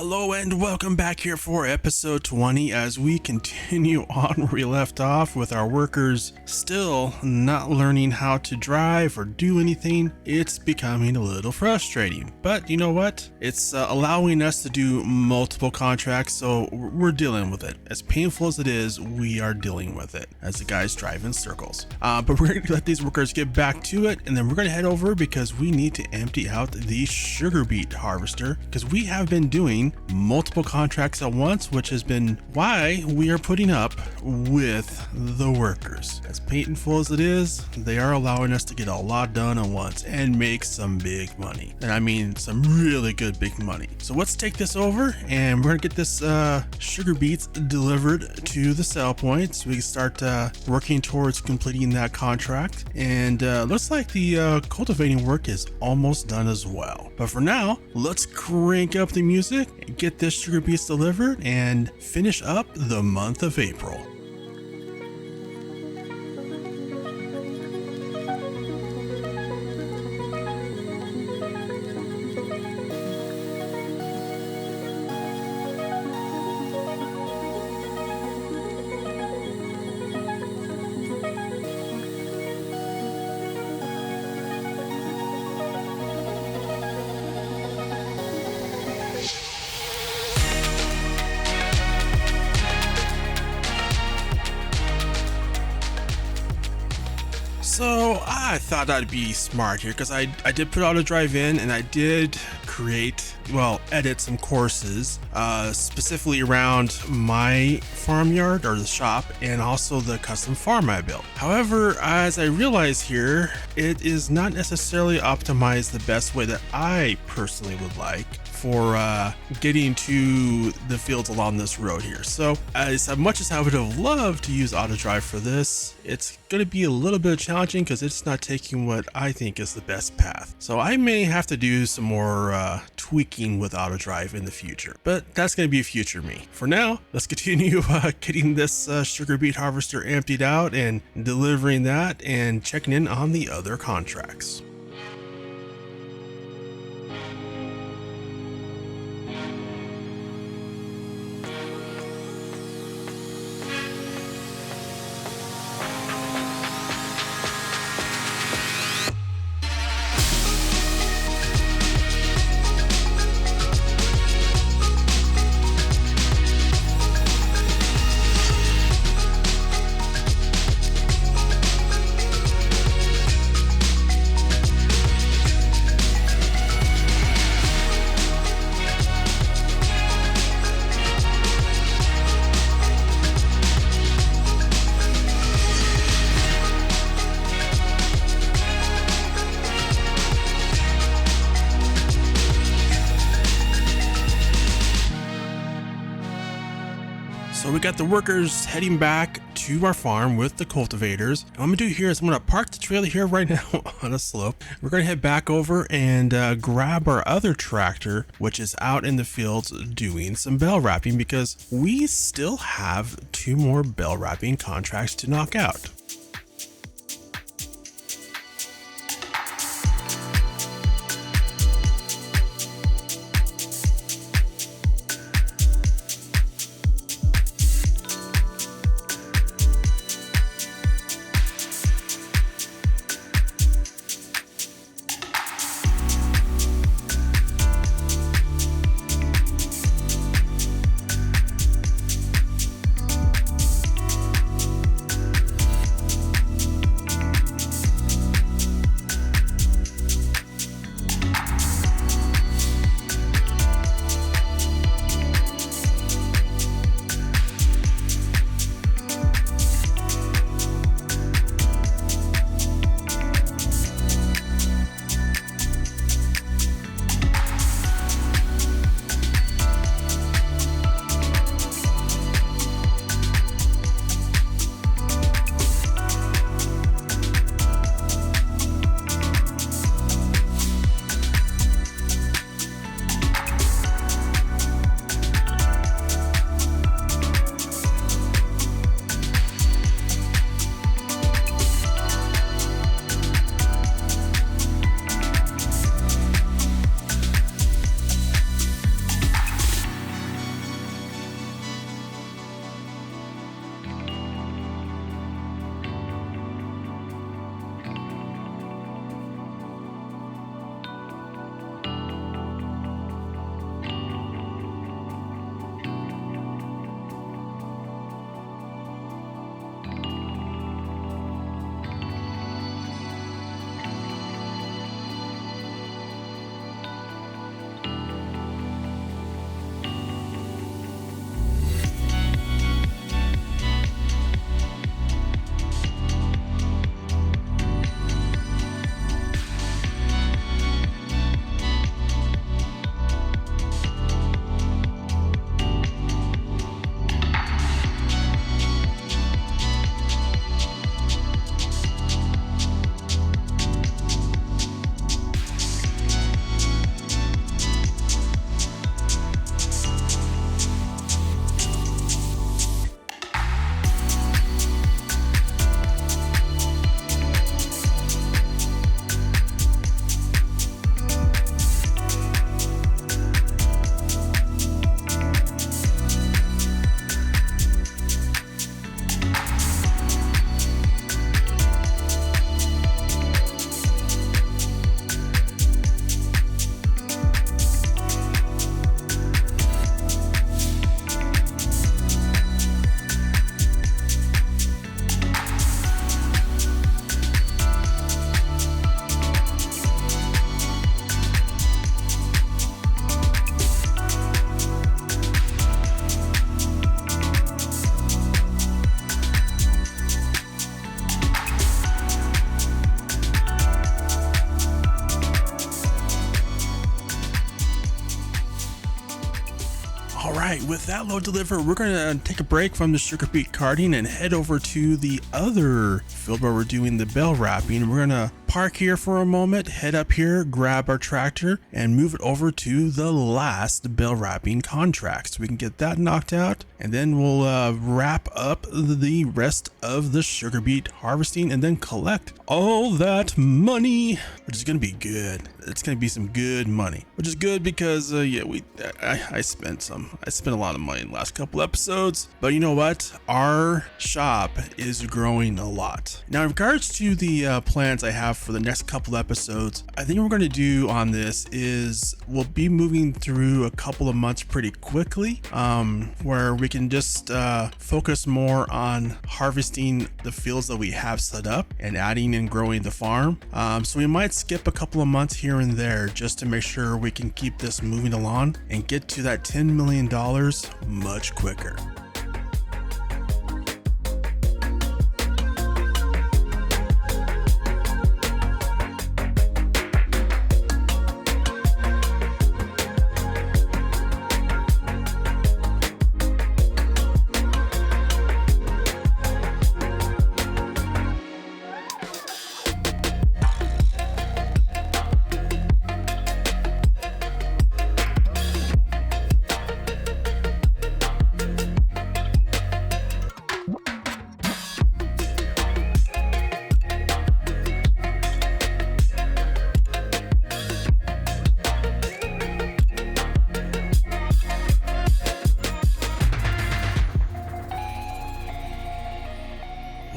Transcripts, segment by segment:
Hello and welcome back here for episode 20 as we continue on where we left off with our workers still not learning how to drive or do anything. It's becoming a little frustrating, but you know what? It's allowing us to do multiple contracts, so we're dealing with it. As painful as it is, we are dealing with it as the guys drive in circles. But we're going to let these workers get back to it, and then we're going to head over because we need to empty out the sugar beet harvester because we have been doing multiple contracts at once, which has been why we are putting up with the workers. As painful as it is, they are allowing us to get a lot done at once and make some big money. And I mean some really good big money. So let's take this over and we're gonna get this sugar beets delivered to the sell point so we can start working towards completing that contract. And looks like the cultivating work is almost done as well. But for now, let's crank up the music, get this sugar beets delivered, and finish up the month of April. So I thought I'd be smart here because I did put auto drive in and I did edit some courses specifically around my farmyard or the shop and also the custom farm I built. However, as I realize here, it is not necessarily optimized the best way that I personally would like for getting to the fields along this road here. So as much as I would have loved to use auto drive for this, it's going to be a little bit challenging because it's not taking what I think is the best path. So I may have to do some more tweaking with auto drive in the future, but that's going to be future me. For now, let's continue getting this sugar beet harvester emptied out and delivering that and checking in on the other contracts. So we got the workers heading back to our farm with the cultivators. What I'm gonna do here is I'm gonna park the trailer here right now on a slope. We're gonna head back over and grab our other tractor, which is out in the fields doing some bell wrapping because we still have 2 more bell wrapping contracts to knock out. All right, with that load delivered, we're going to take a break from the sugar beet carting and head over to the other field where we're doing the bell wrapping. We're going to park here for a moment, head up here, grab our tractor, and move it over to the last bell wrapping contract so we can get that knocked out, and then we'll wrap up the rest of the sugar beet harvesting and then collect all that money, which is going to be good. It's going to be some good money, which is good because I spent a lot of money in the last couple episodes, but you know what? Our shop is growing a lot. Now, in regards to the plans I have for the next couple episodes, I think what we're going to do on this is we'll be moving through a couple of months pretty quickly, where we can just focus more on harvesting the fields that we have set up and adding and growing the farm. So we might skip a couple of months here and there just to make sure we can keep this moving along and get to that $10 million much quicker.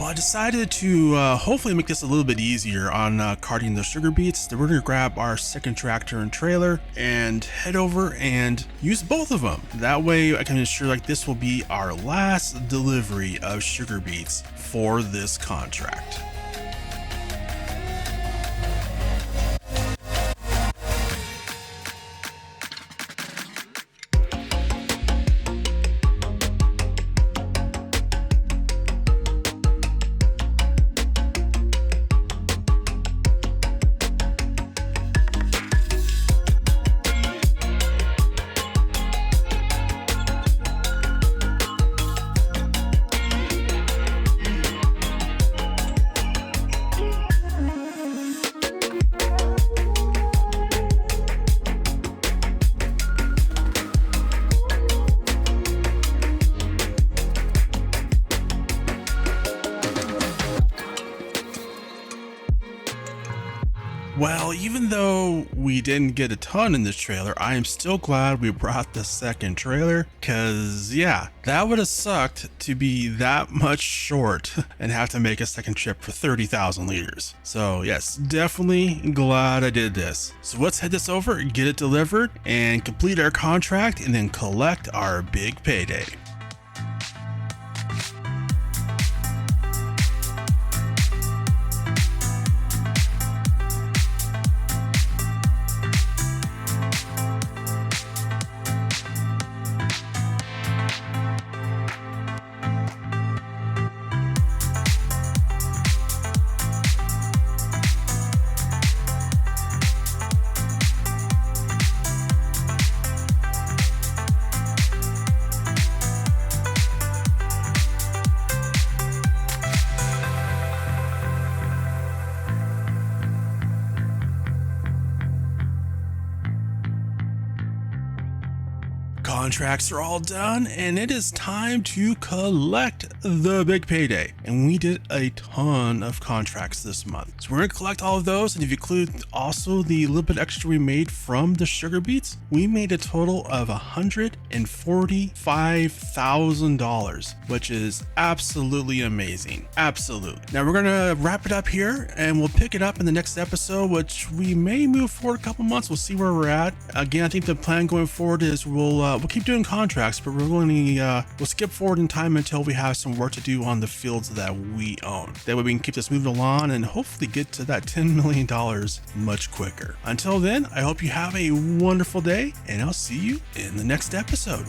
I decided to hopefully make this a little bit easier on carting the sugar beets. We're going to grab our second tractor and trailer and head over and use both of them. That way I can ensure like this will be our last delivery of sugar beets for this contract. Well, even though we didn't get a ton in this trailer, I am still glad we brought the second trailer, because yeah, that would have sucked to be that much short and have to make a second trip for 30,000 liters. So yes, definitely glad I did this. So let's head this over, get it delivered, and complete our contract, and then collect our big payday. Contracts are all done, and it is time to collect the big payday. And we did a ton of contracts this month, so we're gonna collect all of those. And if you include also the little bit extra we made from the sugar beets, we made a total of $145,000, which is absolutely amazing. Absolutely. Now we're gonna wrap it up here, and we'll pick it up in the next episode, which we may move forward a couple months. We'll see where we're at. Again, I think the plan going forward is we'll keep doing contracts, but we'll skip forward in time until we have some work to do on the fields that we own. That way we can keep this moving along and hopefully get to that $10 million much quicker. Until then, I hope you have a wonderful day, and I'll see you in the next episode.